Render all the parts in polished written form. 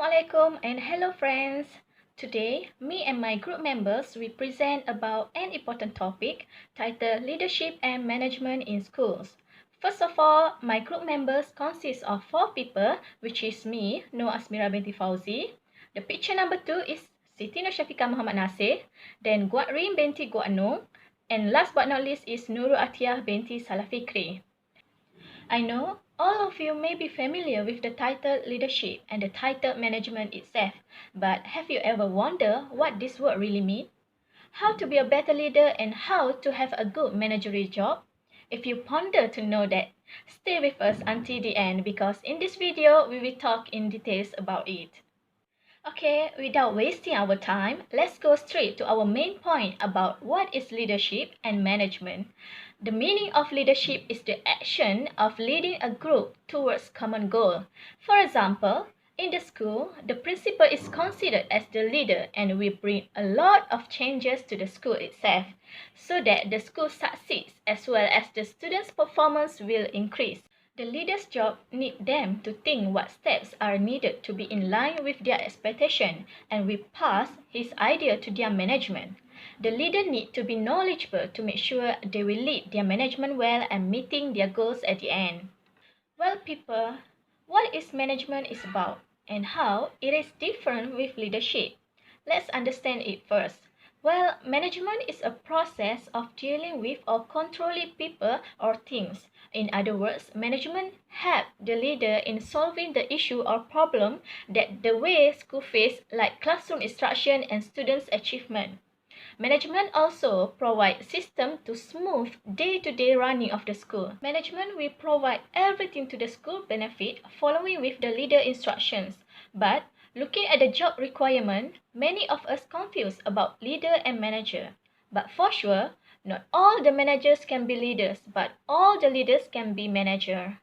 Assalamualaikum and hello friends. Today, me and my group members will present about an important topic titled Leadership and Management in Schools. First of all, my group members consist of 4 people, which is me, Asmiera binti Fauzi. The picture number 2 is Siti Shafiqah Muhammad Nasir, then Guat Rin binti Guat Nong, and last but not least is Nurul Atiah binti Salah Pikri. I know all of you may be familiar with the title leadership and the title management itself, but have you ever wondered what this word really means? How to be a better leader and how to have a good managerial job? If you ponder to know that, stay with us until the end because in this video we will talk in details about it. Okay, without wasting our time, let's go straight to our main point about what is leadership and management. The meaning of leadership is the action of leading a group towards common goal. For example, in the school, the principal is considered as the leader and will bring a lot of changes to the school itself so that the school succeeds as well as the students' performance will increase. The leader's job needs them to think what steps are needed to be in line with their expectation and will pass his idea to their management. The leader needs to be knowledgeable to make sure they will lead their management well and meeting their goals at the end. Well, people, what is management is about and how it is different with leadership? Let's understand it first. Well, management is a process of dealing with or controlling people or things. In other words, management helps the leader in solving the issue or problem that the way school face, like classroom instruction and students' achievement. Management also provides systems to smooth day-to-day running of the school. Management will provide everything to the school benefit following with the leader instructions. But looking at the job requirement, many of us confused about leader and manager. But for sure, not all the managers can be leaders, but all the leaders can be manager.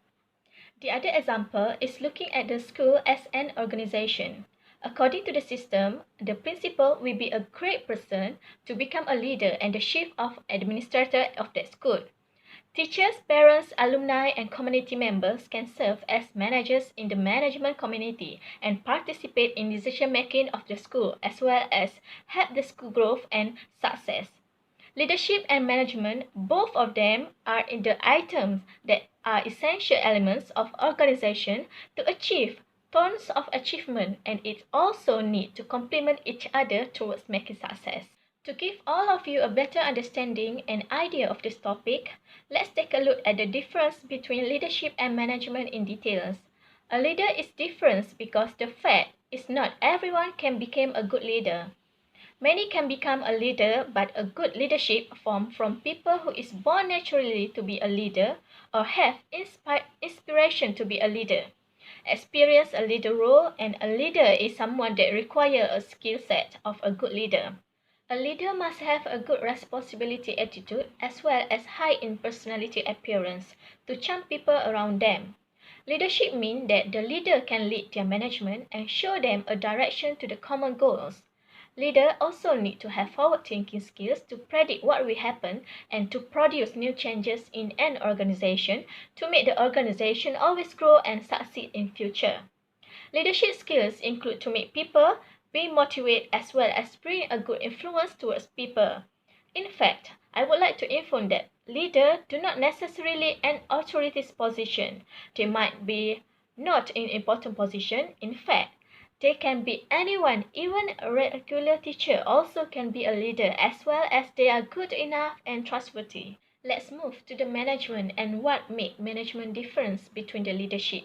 The other example is looking at the school as an organization. According to the system, the principal will be a great person to become a leader and the chief of administrator of that school. Teachers, parents, alumni, and community members can serve as managers in the management community and participate in decision-making of the school as well as help the school growth and success. Leadership and management, both of them are in the items that are essential elements of organization to achieve tons of achievement, and it also need to complement each other towards making success. To give all of you a better understanding and idea of this topic, let's take a look at the difference between leadership and management in details. A leader is different because the fact is not everyone can become a good leader. Many can become a leader, but a good leadership forms from people who is born naturally to be a leader or have inspiration to be a leader. Experience a leader role, and a leader is someone that requires a skill set of a good leader. A leader must have a good responsibility attitude as well as high in personality appearance to charm people around them. Leadership means that the leader can lead their management and show them a direction to the common goals. Leaders also need to have forward-thinking skills to predict what will happen and to produce new changes in an organization to make the organization always grow and succeed in future. Leadership skills include to make people be motivated as well as bring a good influence towards people. In fact, I would like to inform that leaders do not necessarily an authority position. They might be not in important position. In fact, they can be anyone, even a regular teacher also can be a leader as well as they are good enough and trustworthy. Let's move to the management and what makes management difference between the leadership.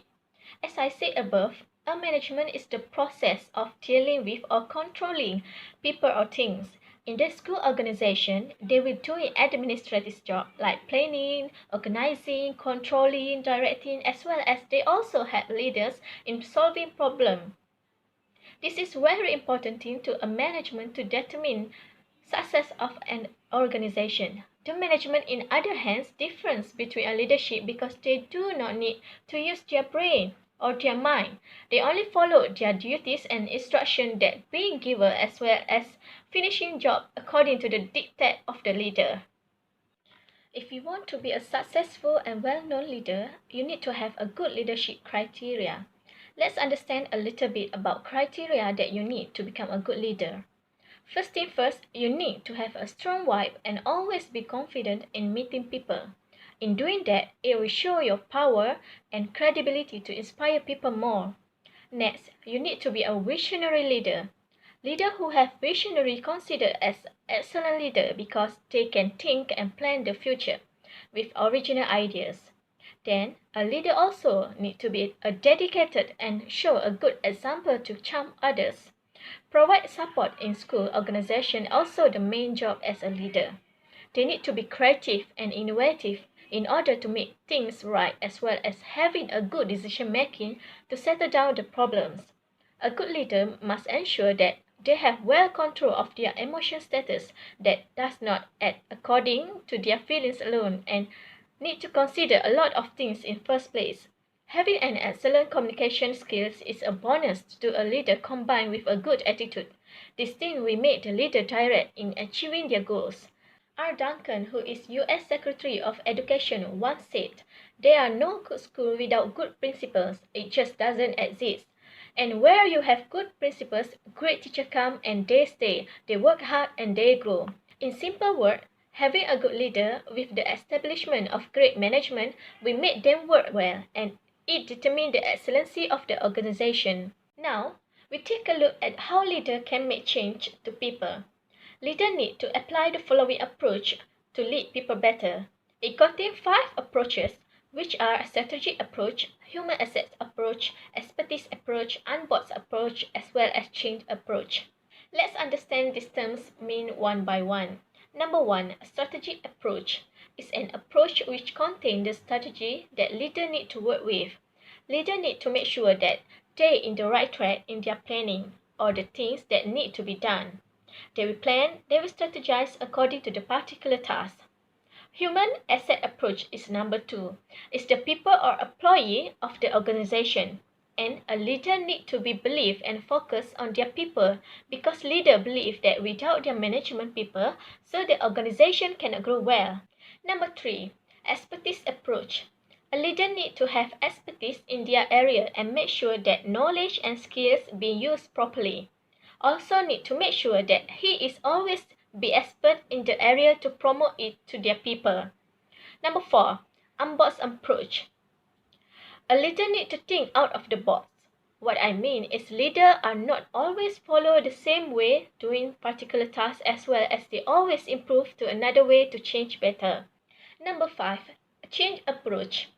As I said above, a management is the process of dealing with or controlling people or things. In the school organization, they will do an administrative job like planning, organizing, controlling, directing, as well as they also help leaders in solving problems. This is very important thing to a management to determine success of an organization. The management, in other hands, difference between a leadership because they do not need to use their brain or their mind. They only follow their duties and instructions that being given as well as finishing job according to the dictate of the leader. If you want to be a successful and well-known leader, you need to have a good leadership criteria. Let's understand a little bit about criteria that you need to become a good leader. First thing first, you need to have a strong vibe and always be confident in meeting people. In doing that, it will show your power and credibility to inspire people more. Next, you need to be a visionary leader. Leaders who have visionary considered as excellent leader because they can think and plan the future with original ideas. Then, a leader also needs to be a dedicated and show a good example to charm others. Provide support in school organization also the main job as a leader. They need to be creative and innovative in order to make things right as well as having a good decision making to settle down the problems. A good leader must ensure that they have well control of their emotion status that does not act according to their feelings alone and need to consider a lot of things in first place. Having an excellent communication skills is a bonus to a leader combined with a good attitude. This thing will make the leader direct in achieving their goals. R. Duncan, who is U.S. Secretary of Education, once said, "There are no good schools without good principals. It just doesn't exist. And where you have good principles, great teachers come and they stay. They work hard and they grow." In simple words, having a good leader with the establishment of great management will make them work well and it determines the excellency of the organization. Now, we take a look at how leaders can make change to people. Leaders need to apply the following approach to lead people better. It contains 5 approaches, which are strategic approach, human assets approach, expertise approach, on-board approach, as well as change approach. Let's understand these terms mean one by one. Number 1, strategic approach is an approach which contains the strategy that leaders need to work with. Leaders need to make sure that they are in the right track in their planning or the things that need to be done. They will plan, they will strategize according to the particular task. Human asset approach is number 2. It's the people or employee of the organization. And a leader need to be believe and focus on their people because leaders believe that without their management people, so the organization cannot grow well. Number 3, expertise approach. A leader need to have expertise in their area and make sure that knowledge and skills be used properly. Also need to make sure that he is always be expert in the area to promote it to their people. Number 4, on-board approach. A leader need to think out of the box. What I mean is leaders are not always follow the same way doing particular tasks as well as they always improve to another way to change better. Number 5, change approach.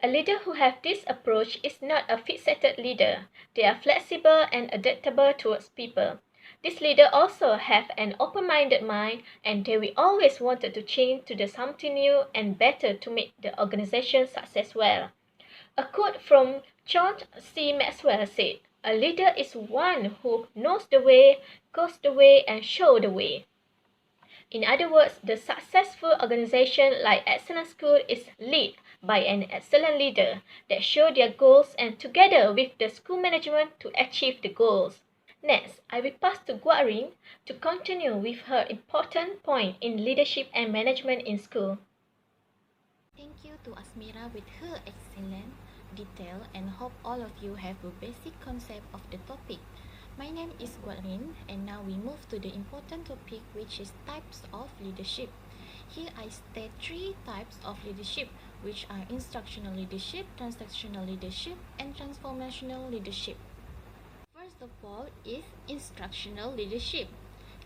A leader who have this approach is not a fixated leader. They are flexible and adaptable towards people. This leader also have an open-minded mind and they will always wanted to change to the something new and better to make the organization success well. A quote from John C. Maxwell said, "A leader is one who knows the way, goes the way, and shows the way." In other words, the successful organization like excellent school is led by an excellent leader that show their goals and together with the school management to achieve the goals. Next, I will pass to Guat Rin to continue with her important point in leadership and management in school. Thank you to Asmiera with her excellent detail and hope all of you have a basic concept of the topic. My name is Guat Rin and now we move to the important topic which is types of leadership. Here I state 3 types of leadership which are instructional leadership, transactional leadership and transformational leadership. First of all is instructional leadership.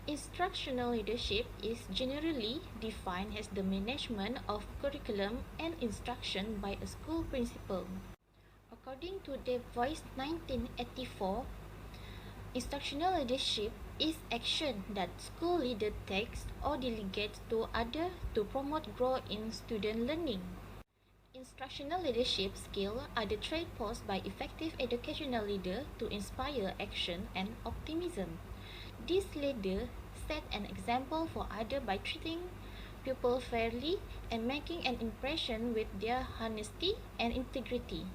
Instructional leadership is generally defined as the management of curriculum and instruction by a school principal. According to the Voice 1984, instructional leadership is action that school leader takes or delegates to others to promote growth in student learning. Instructional leadership skills are the trait posed by effective educational leaders to inspire action and optimism. These leaders set an example for others by treating pupils fairly and making an impression with their honesty and integrity.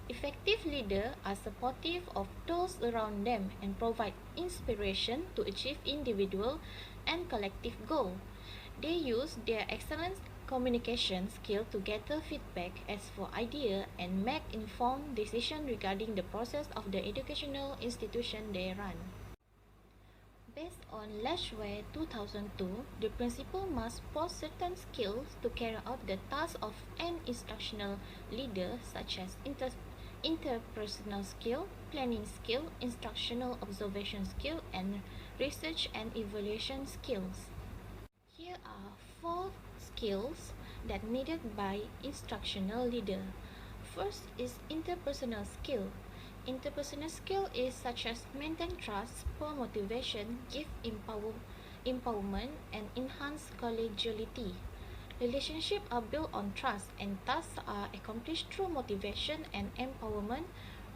Effective leaders are supportive of those around them and provide inspiration to achieve individual and collective goals. They use their excellent communication skill to gather feedback, ask for idea, and make informed decisions regarding the process of the educational institution they run. Based on LECTURER'S 2002, the principal must possess certain skills to carry out the tasks of an instructional leader, such as interpersonal skill, planning skill, instructional observation skill, and research and evaluation skills. Here are 4 skills that needed by instructional leader. First is interpersonal skill. Interpersonal skill is such as maintain trust, spur motivation, give empowerment, and enhance collegiality. Relationships are built on trust, and tasks are accomplished through motivation and empowerment,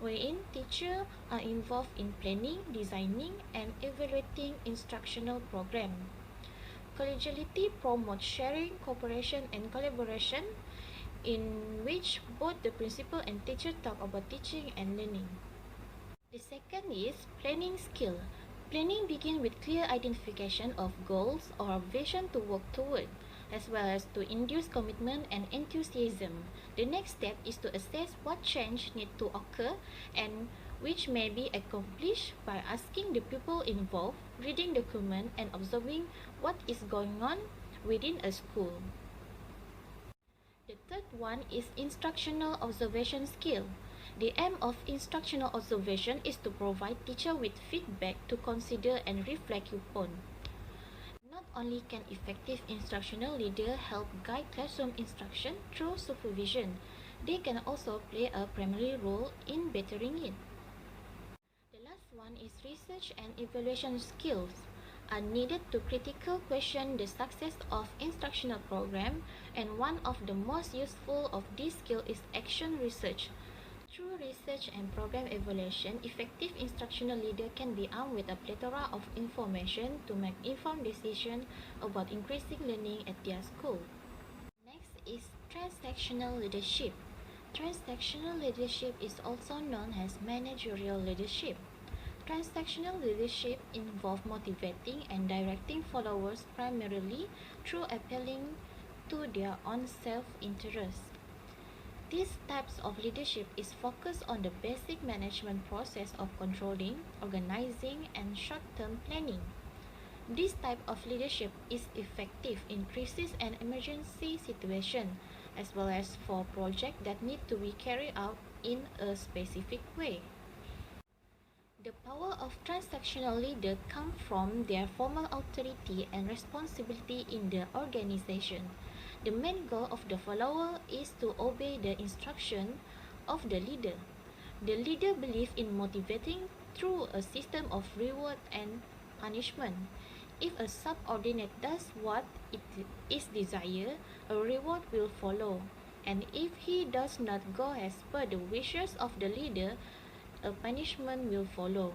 wherein teachers are involved in planning, designing, and evaluating instructional programs. Collegiality promotes sharing, cooperation, and collaboration, in which both the principal and teacher talk about teaching and learning. The second is planning skill. Planning begins with clear identification of goals or vision to work toward, as well as to induce commitment and enthusiasm. The next step is to assess what change need to occur and which may be accomplished by asking the people involved, reading documents, and observing what is going on within a school. The third one is instructional observation skill. The aim of instructional observation is to provide teacher with feedback to consider and reflect upon. Not only can effective instructional leader help guide classroom instruction through supervision, they can also play a primary role in bettering it. The last one is research and evaluation skills are needed to critically question the success of instructional program, and one of the most useful of this skill is action research. Through research and program evaluation, effective instructional leader can be armed with a plethora of information to make informed decisions about increasing learning at their school. Next is transactional leadership. Transactional leadership is also known as managerial leadership. Transactional leadership involves motivating and directing followers primarily through appealing to their own self-interest. These types of leadership is focused on the basic management process of controlling, organizing, and short-term planning. This type of leadership is effective in crisis and emergency situations, as well as for projects that need to be carried out in a specific way. The power of transactional leaders comes from their formal authority and responsibility in the organization. The main goal of the follower is to obey the instruction of the leader. The leader believes in motivating through a system of reward and punishment. If a subordinate does what it is desired, a reward will follow. And if he does not go as per the wishes of the leader, a punishment will follow.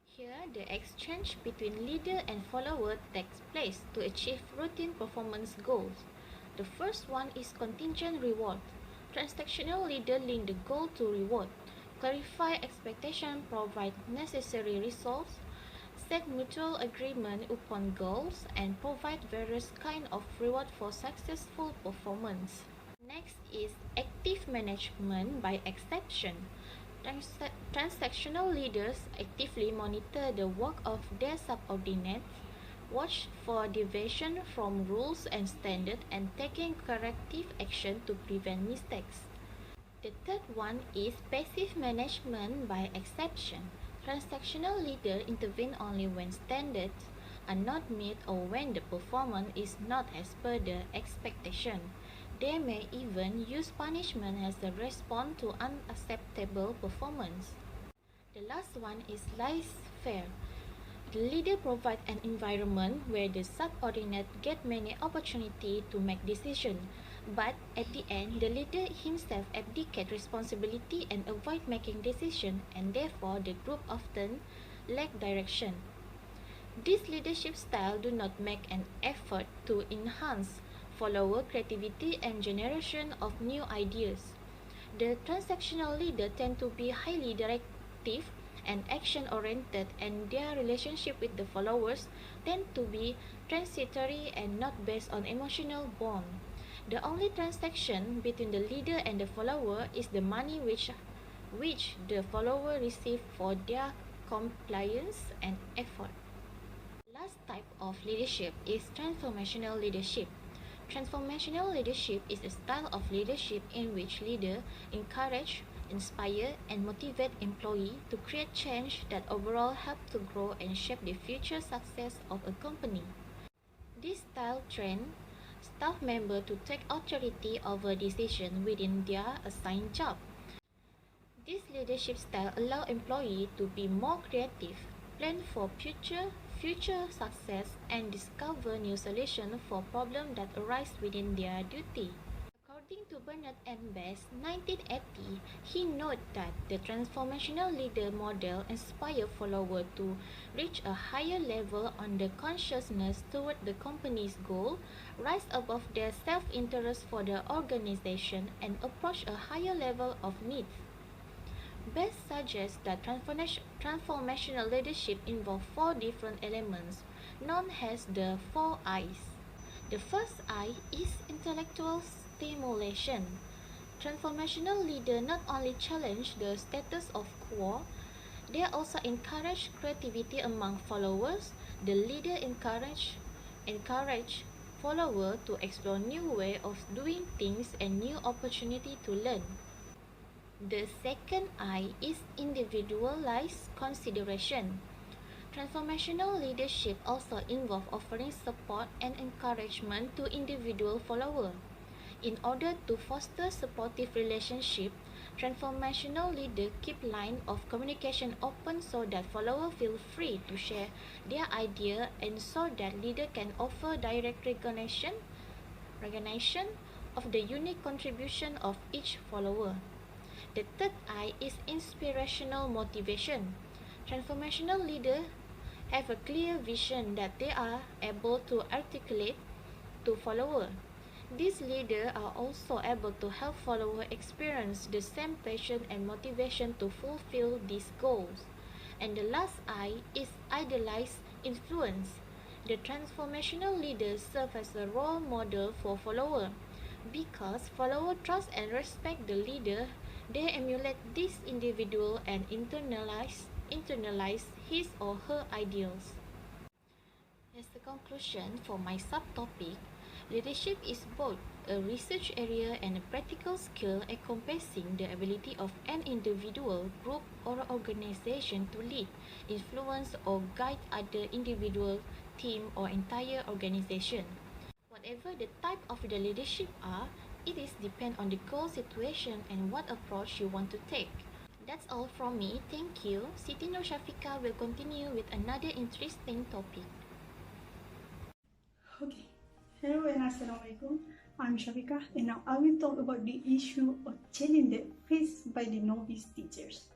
Here, the exchange between leader and follower takes place to achieve routine performance goals. The first one is contingent reward. Transactional leader link the goal to reward, clarify expectation, provide necessary resources, set mutual agreement upon goals, and provide various kind of reward for successful performance. Next is active management by exception. Transactional leaders actively monitor the work of their subordinates, watch for deviation from rules and standards, and taking corrective action to prevent mistakes. The third one is passive management by exception. Transactional leaders intervene only when standards are not met or when the performance is not as per the expectation. They may even use punishment as a response to unacceptable performance. The last one is laissez-faire. The leader provides an environment where the subordinate get many opportunities to make decisions, but at the end, the leader himself abdicates responsibility and avoid making decisions, and therefore the group often lack direction. This leadership style do not make an effort to enhance follower creativity and generation of new ideas. The transactional leader tend to be highly directive and action-oriented, and their relationship with the followers tend to be transitory and not based on emotional bond. The only transaction between the leader and the follower is the money which the follower receives for their compliance and effort. Last type of leadership is transformational leadership. Transformational leadership is a style of leadership in which leaders encourage, inspire, and motivate employees to create change that overall help to grow and shape the future success of a company. This style trains staff members to take authority over decisions within their assigned job. This leadership style allows employees to be more creative, plan for future success, and discover new solutions for problems that arise within their duty. According to Bernard M. Best, 1980, he noted that the transformational leader model inspires followers to reach a higher level on the consciousness toward the company's goal, rise above their self-interest for the organization, and approach a higher level of needs. Best suggests that transformational leadership involves 4 different elements, known as the 4 I's. The first I is intellectual stimulation. Transformational leaders not only challenge the status quo, they also encourage creativity among followers. The leader encourage followers to explore new ways of doing things and new opportunities to learn. The second I is individualized consideration. Transformational leadership also involves offering support and encouragement to individual followers. In order to foster supportive relationships, transformational leaders keep lines of communication open so that followers feel free to share their ideas and so that leaders can offer direct recognition of the unique contribution of each follower. The third I is inspirational motivation. Transformational leaders have a clear vision that they are able to articulate to followers. These leaders are also able to help followers experience the same passion and motivation to fulfill these goals. And the last I is idealized influence. The transformational leaders serve as a role model for followers. Because followers trust and respect the leader, they emulate this individual and internalize his or her ideals. As a conclusion for my subtopic, leadership is both a research area and a practical skill encompassing the ability of an individual, group, or organization to lead, influence, or guide other individual, team, or entire organization. Whatever the type of the leadership are, it is depend on the goal situation and what approach you want to take. That's all from me. Thank you. Siti Nur Shafiqah will continue with another interesting topic. Okay. Hello and Assalamualaikum. I'm Shafiqah and now I will talk about the issue or challenge that faced by the novice teachers.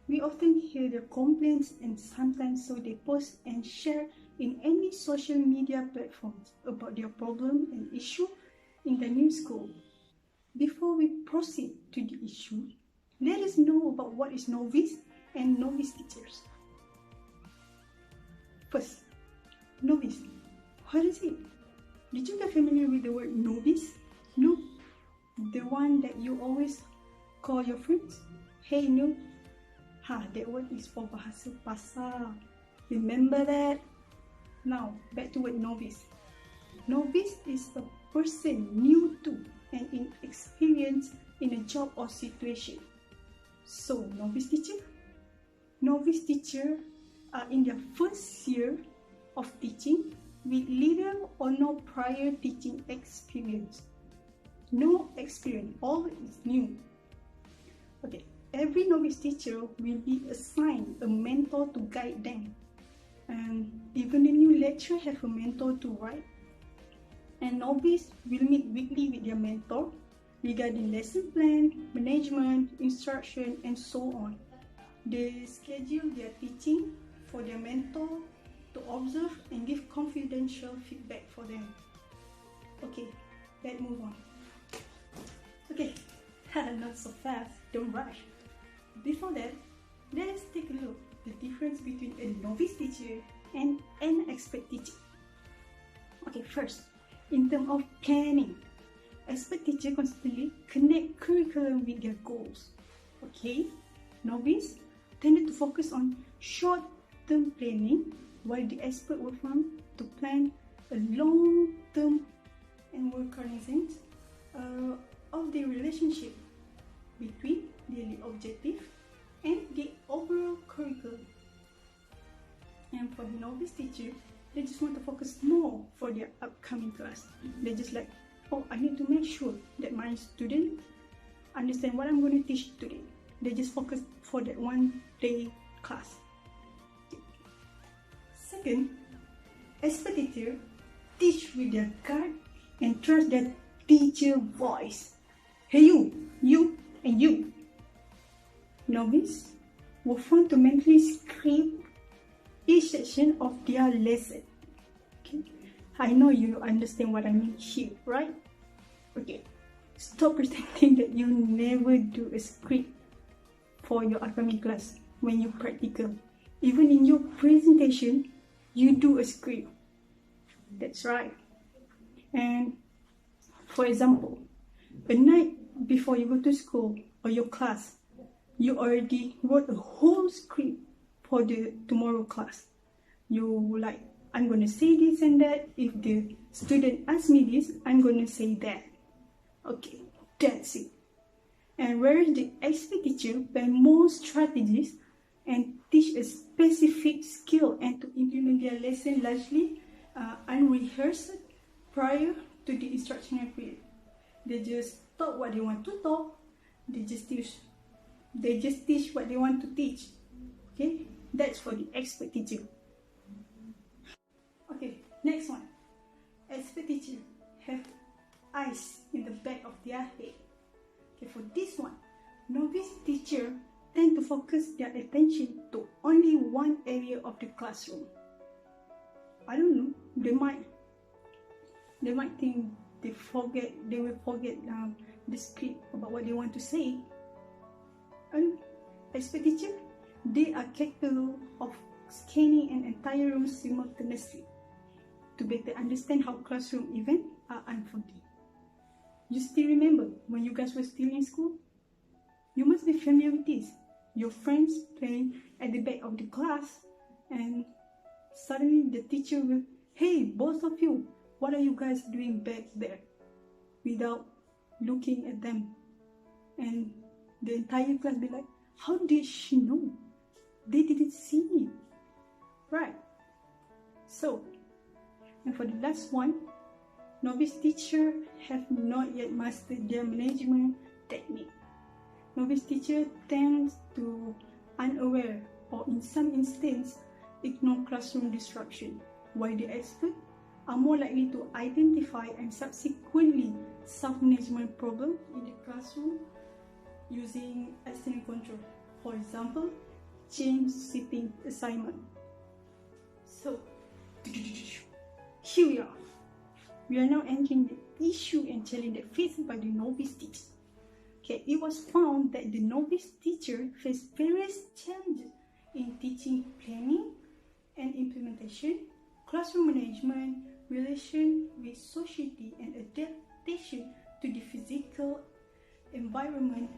We often hear their complaints and sometimes so they post and share in any social media platforms about their problem and issue in the new school. Before we proceed to the issue, let us know about what is novice and novice teachers. First, novice. What is it? Did you get familiar with the word novice? Noob? The one that you always call your friends? Hey noob. That word is for bahasa pasar. Remember that? Now, back to word novice. Novice is a person new to and inexperienced in a job or situation. So, novice teacher? Novice teacher are in their first year of teaching with little or no prior teaching experience. No experience, all is new. Okay, every novice teacher will be assigned a mentor to guide them. And even the new lecturer have a mentor to write. And novice will meet weekly with their mentor regarding lesson plan, management, instruction, and so on. They schedule their teaching for their mentor to observe and give confidential feedback for them. Okay, let's move on. Okay, not so fast, don't rush. Before that, let's take a look at the difference between a novice teacher and an expert teacher. Okay, first, in terms of planning, expert teacher constantly connect curriculum with their goals. Okay, novice tended to focus on short-term planning, while the expert were found to plan a long-term and work cognizance of the relationship between daily objective and the overall curriculum. And for the novice teacher, they just want to focus more for their upcoming class. They just like, oh, I need to make sure that my student understand what I'm going to teach today. They just focus for that one day class. Okay. Second, expert teacher teach with their gut and trust their teacher voice. Hey you, and you. Novice were found to mentally script each section of their lesson. Okay, I know you understand what I mean here, right? Okay, stop pretending that you never do a script for your upcoming class when you practical. Even in your presentation, you do a script. That's right. And for example, a night before you go to school or your class, you already wrote a whole script for the tomorrow class. You like, I'm going to say this and that. If the student asks me this, I'm going to say that. Okay, that's it. And whereas the expert teacher plan more strategies and teach a specific skill and to implement their lesson largely unrehearsed prior to the instructional period. They just talk what they want to talk. They just teach what they want to teach. Okay, that's for the expert teacher. Okay, next one. Expert teacher have eyes in the back of their head. Okay, for this one, novice teacher tend to focus their attention to only one area of the classroom. I don't know, they might think they will forget the script about what they want to say. And expert teacher, they are capable of scanning an entire room simultaneously to better understand how classroom events are unfolding. You still remember when you guys were still in school? You must be familiar with this. Your friends playing at the back of the class, and suddenly the teacher will, hey, both of you, what are you guys doing back there? Without looking at them. And the entire class be like, how did she know? They didn't see it. Right. So, and for the last one, novice teacher have not yet mastered their management technique. Novice teacher tends to unaware or in some instances ignore classroom disruption, while the expert are more likely to identify and subsequently solve management problems in the classroom using external control. For example, change sitting assignment. So, here we are. We are now entering the issue and challenge that faced by the novice teacher. Okay, it was found that the novice teacher faced various challenges in teaching planning and implementation, classroom management, relation with society, and adaptation to the physical environment,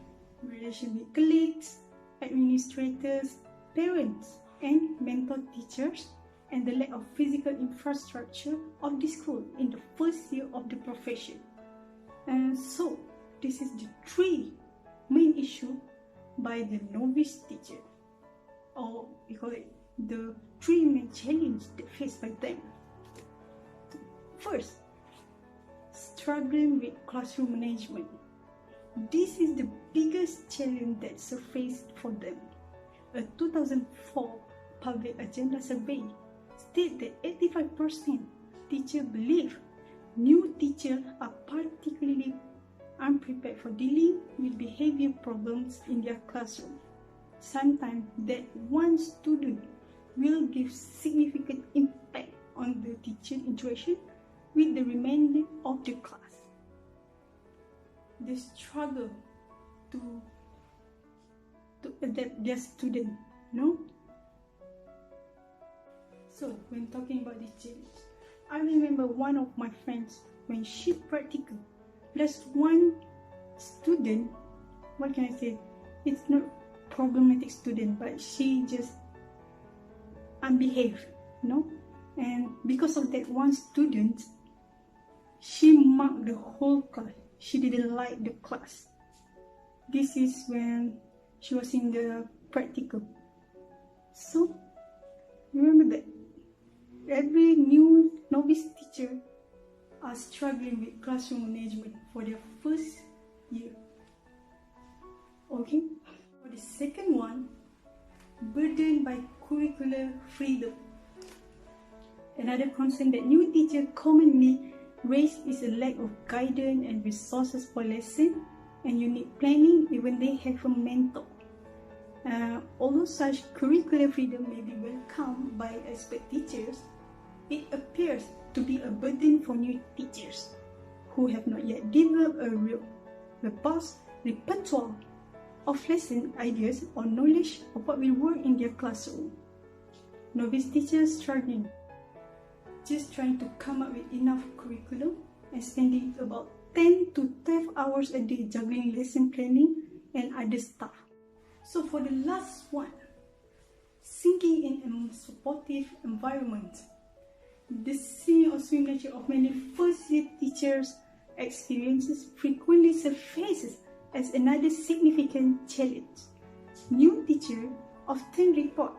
relation with colleagues, administrators, parents, and mentor teachers, and the lack of physical infrastructure of the school in the first year of the profession. And so, this is the three main issues by the novice teacher, or we call it the three main challenges that faced by them. First, struggling with classroom management. This is the biggest challenge that surfaced for them. A 2004 public agenda survey stated that 85% teachers believe new teachers are particularly unprepared for dealing with behavior problems in their classroom. Sometimes that one student will give significant impact on the teacher interaction with the remainder of the class. They struggle to adapt their student, no? So, when talking about this challenge, I remember one of my friends, when she practical, plus one student, what can I say? It's not problematic student, but she just unbehaved, And because of that one student, she marked the whole class. She didn't like the class. This is when she was in the practical. So, remember that every new novice teacher are struggling with classroom management for their first year. Okay? For the second one, burdened by curricular freedom. Another concern that new teachers commonly raise is a lack of guidance and resources for lesson and unique planning even they have a mentor. Although such curricular freedom may be welcomed by expert teachers, it appears to be a burden for new teachers who have not yet developed a robust repertoire of lesson ideas or knowledge of what will work in their classroom. Novice teachers struggling, just trying to come up with enough curriculum and spending about 10 to 12 hours a day juggling lesson planning and other stuff. So for the last one, sinking in a supportive environment. The seeing or swim nature of many first-year teachers' experiences frequently surfaces as another significant challenge. New teachers often report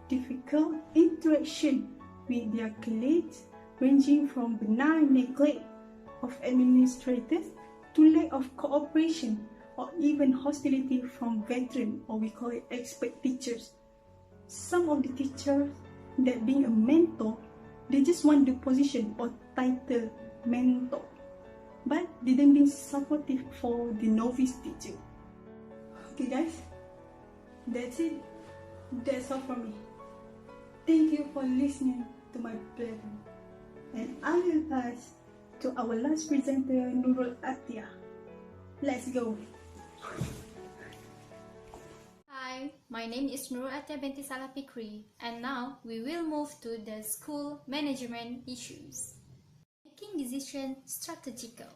difficult interaction with their colleagues, ranging from benign neglect of administrators to lack of cooperation or even hostility from veteran, or we call it expert teachers. Some of the teachers that being a mentor, they just want the position or title mentor, but didn't be supportive for the novice teacher. Okay guys, that's it. That's all from me. Thank you for listening to my blabber. And I will pass to our last presenter, Nurul Atiah. Let's go. Hi, my name is Nurul binti Salah Pikri, and now we will move to the school management issues. Making decisions strategical.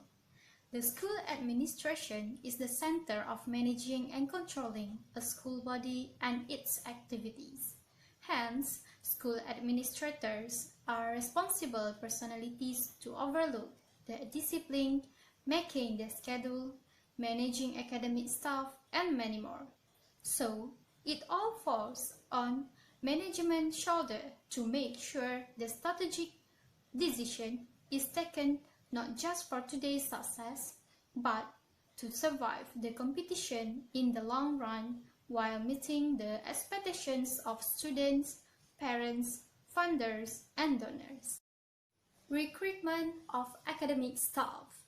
The school administration is the center of managing and controlling a school body and its activities. Hence, school administrators are responsible personalities to overlook the discipline, making the schedule, managing academic staff, and many more. So, it all falls on management's shoulder to make sure the strategic decision is taken not just for today's success, but to survive the competition in the long run while meeting the expectations of students, parents, funders, and donors. Recruitment of academic staff.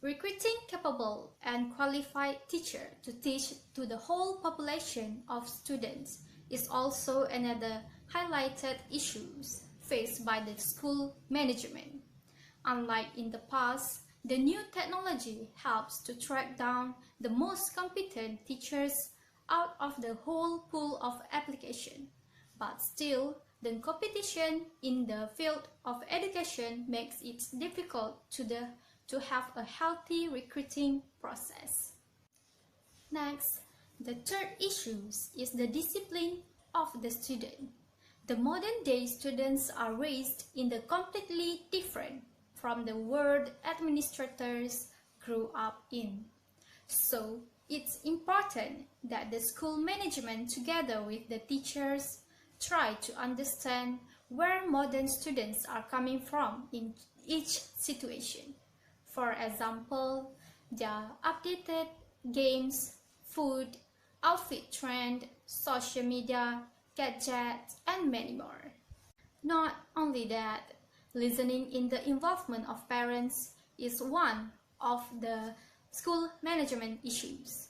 Recruiting capable and qualified teachers to teach to the whole population of students is also another highlighted issue faced by the school management. Unlike in the past, the new technology helps to track down the most competent teachers out of the whole pool of application. But still, the competition in the field of education makes it difficult to have a healthy recruiting process. Next, the third issue is the discipline of the student. The modern day students are raised in the completely different from the world administrators grew up in. So, it's important that the school management together with the teachers try to understand where modern students are coming from in each situation. For example, their updated games, food, outfit trend, social media, gadgets, and many more. Not only that, listening in the involvement of parents is one of the school management issues.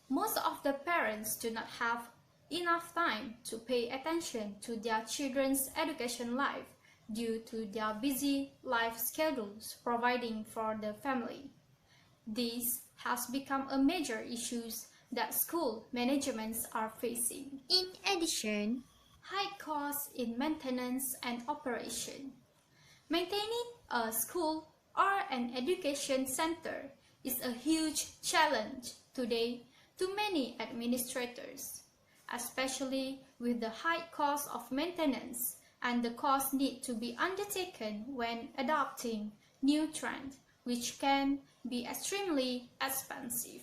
Most of the parents do not have enough time to pay attention to their children's education life due to their busy life schedules providing for the family. This has become a major issue that school managements are facing. In addition, high costs in maintenance and operation. Maintaining a school or an education center is a huge challenge today to many administrators, especially with the high cost of maintenance and the costs need to be undertaken when adopting new trends, which can be extremely expensive.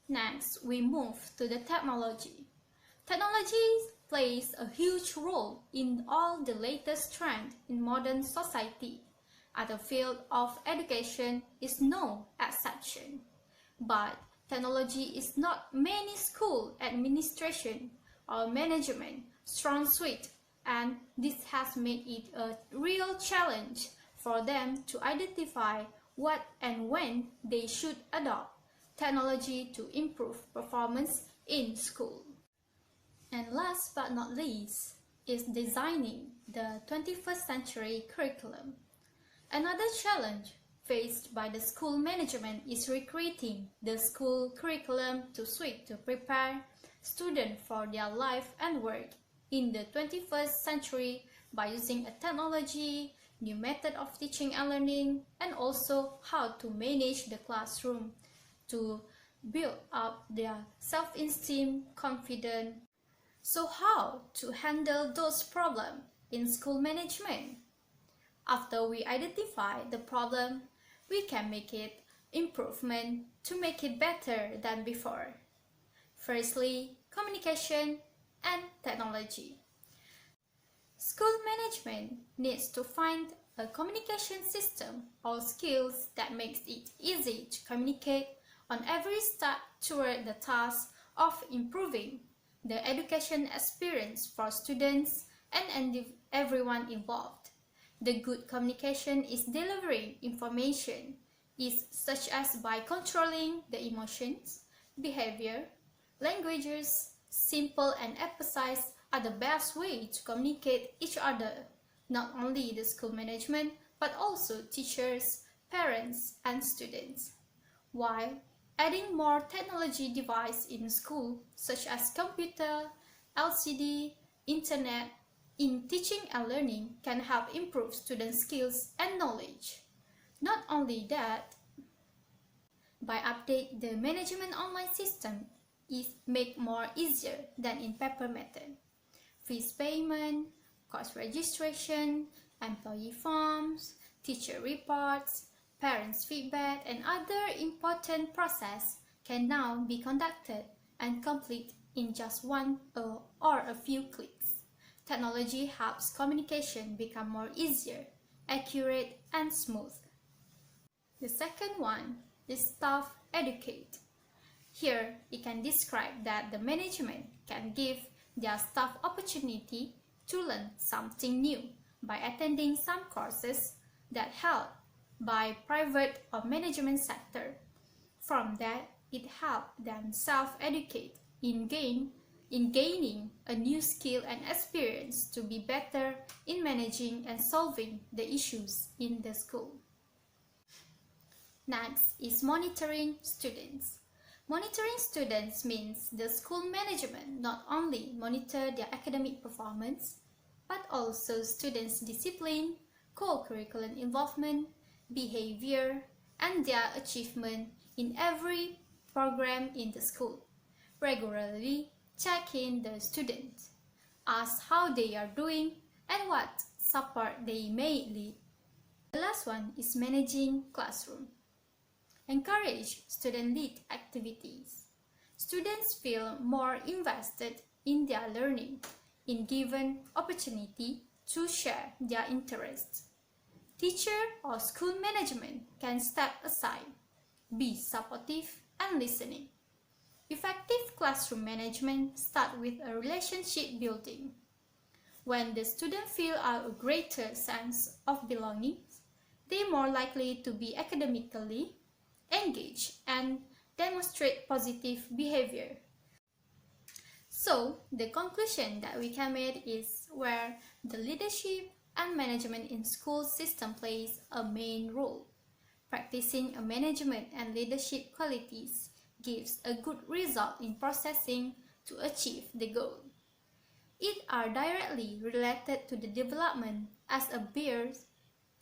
Next, we move to the technology. Technology plays a huge role in all the latest trends in modern society, and the field of education is no exception. But technology is not many school administration or management strong suit, and this has made it a real challenge for them to identify what and when they should adopt technology to improve performance in school. And last but not least is designing the 21st century curriculum. Another challenge faced by the school management is recreating the school curriculum to suit to prepare students for their life and work in the 21st century by using a technology, new method of teaching and learning, and also how to manage the classroom to build up their self-esteem, confidence. So how to handle those problems in school management? After we identify the problem, we can make it improvement to make it better than before. Firstly, communication and technology. School management needs to find a communication system or skills that makes it easy to communicate on every step toward the task of improving the education experience for students and everyone involved. The good communication is delivering information is such as by controlling the emotions, behavior, languages. Simple and precise are the best way to communicate each other, not only the school management but also teachers, parents, and students. While adding more technology devices in school, such as computer, LCD, internet, in teaching and learning can help improve student skills and knowledge. Not only that, by update the management online system is make more easier than in paper method. Fees payment, course registration, employee forms, teacher reports, parents' feedback, and other important process can now be conducted and complete in just one or a few clicks. Technology helps communication become more easier, accurate, and smooth. The second one is staff educate. Here, it can describe that the management can give their staff opportunity to learn something new by attending some courses that held by private or management sector. From that, it helped them self-educate in gaining a new skill and experience to be better in managing and solving the issues in the school. Next is monitoring students. Monitoring students means the school management not only monitor their academic performance, but also students' discipline, co-curricular involvement, behavior, and their achievement in every program in the school. Regularly check in the students, ask how they are doing and what support they may need. The last one is managing classroom. Encourage student-led activities. Students feel more invested in their learning in given opportunity to share their interests. Teacher or school management can step aside, be supportive and listening. Effective classroom management starts with a relationship building. When the students feel a greater sense of belonging, they are more likely to be academically engaged and demonstrate positive behavior. So, the conclusion that we can make is where the leadership and management in school system plays a main role. Practicing a management and leadership qualities gives a good result in processing to achieve the goal. It are directly related to the development as a bears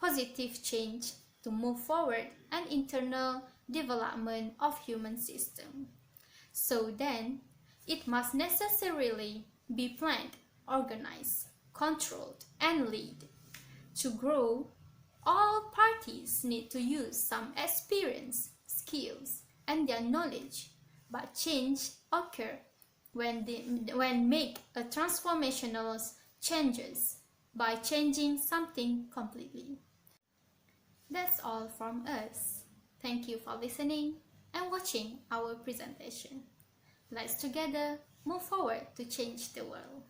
positive change to move forward an internal development of human system. So then, it must necessarily be planned, organized, controlled, and led. To grow, all parties need to use some experience, skills, and their knowledge, but change occurs when make a transformational changes by changing something completely. That's all from us. Thank you for listening and watching our presentation. Let's together move forward to change the world.